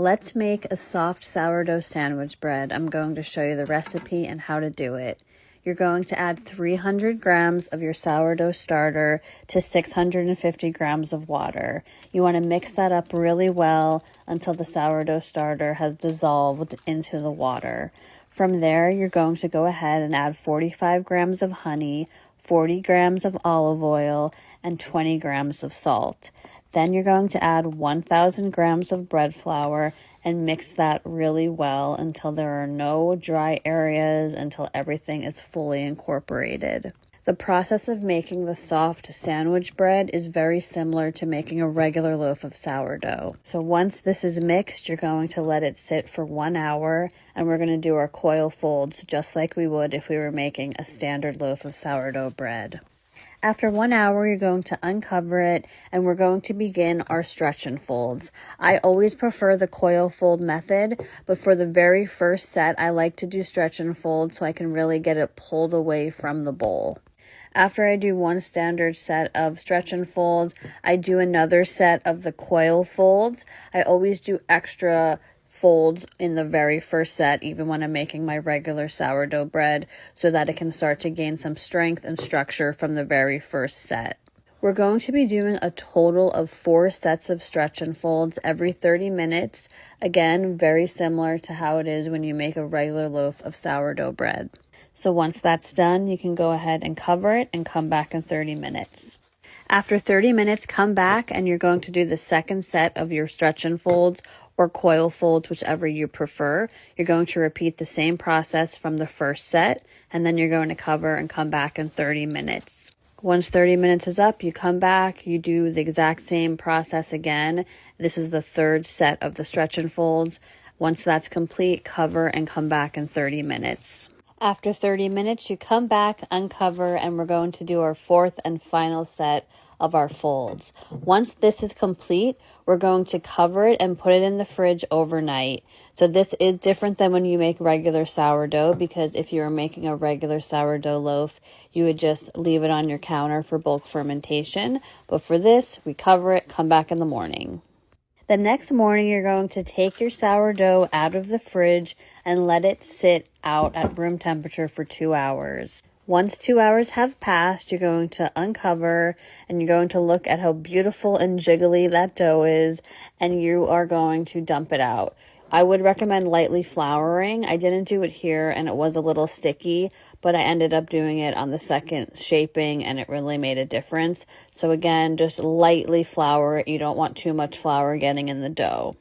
Let's make a soft sourdough sandwich bread. I'm going to show you the recipe and how to do it. You're going to add 300 grams of your sourdough starter to 650 grams of water. You want to mix that up really well until the sourdough starter has dissolved into the water. From there, you're going to go ahead and add 45 grams of honey, 40 grams of olive oil, and 20 grams of salt. Then you're going to add 1,000 grams of bread flour and mix that really well until there are no dry areas, until everything is fully incorporated. The process of making the soft sandwich bread is very similar to making a regular loaf of sourdough. So once this is mixed, you're going to let it sit for 1 hour, and we're going to do our coil folds just like we would if we were making a standard loaf of sourdough bread. After 1 hour, you're going to uncover it, and we're going to begin our stretch and folds. I always prefer the coil fold method, but for the very first set, I like to do stretch and fold so I can really get it pulled away from the bowl. After I do one standard set of stretch and folds, I do another set of the coil folds. I always do extra folds in the very first set, even when I'm making my regular sourdough bread, so that it can start to gain some strength and structure from the very first set. We're going to be doing a total of 4 sets of stretch and folds every 30 minutes. Again, very similar to how it is when you make a regular loaf of sourdough bread. So once that's done, you can go ahead and cover it and come back in 30 minutes. After 30 minutes, come back and you're going to do the second set of your stretch and folds or coil folds, whichever you prefer. You're going to repeat the same process from the first set, and then you're going to cover and come back in 30 minutes. Once 30 minutes is up, you come back, you do the exact same process again. This is the third set of the stretch and folds. Once that's complete, cover and come back in 30 minutes. After 30 minutes, you come back, uncover, and we're going to do our fourth and final set of our folds. Once this is complete, we're going to cover it and put it in the fridge overnight. So this is different than when you make regular sourdough, because if you were making a regular sourdough loaf, you would just leave it on your counter for bulk fermentation. But for this, we cover it, come back in the morning. The next morning, you're going to take your sourdough out of the fridge and let it sit out at room temperature for 2 hours. Once 2 hours have passed, you're going to uncover and you're going to look at how beautiful and jiggly that dough is, and you are going to dump it out. I would recommend lightly flouring. I didn't do it here and it was a little sticky, but I ended up doing it on the second shaping and it really made a difference. So again, just lightly flour it. You don't want too much flour getting in the dough.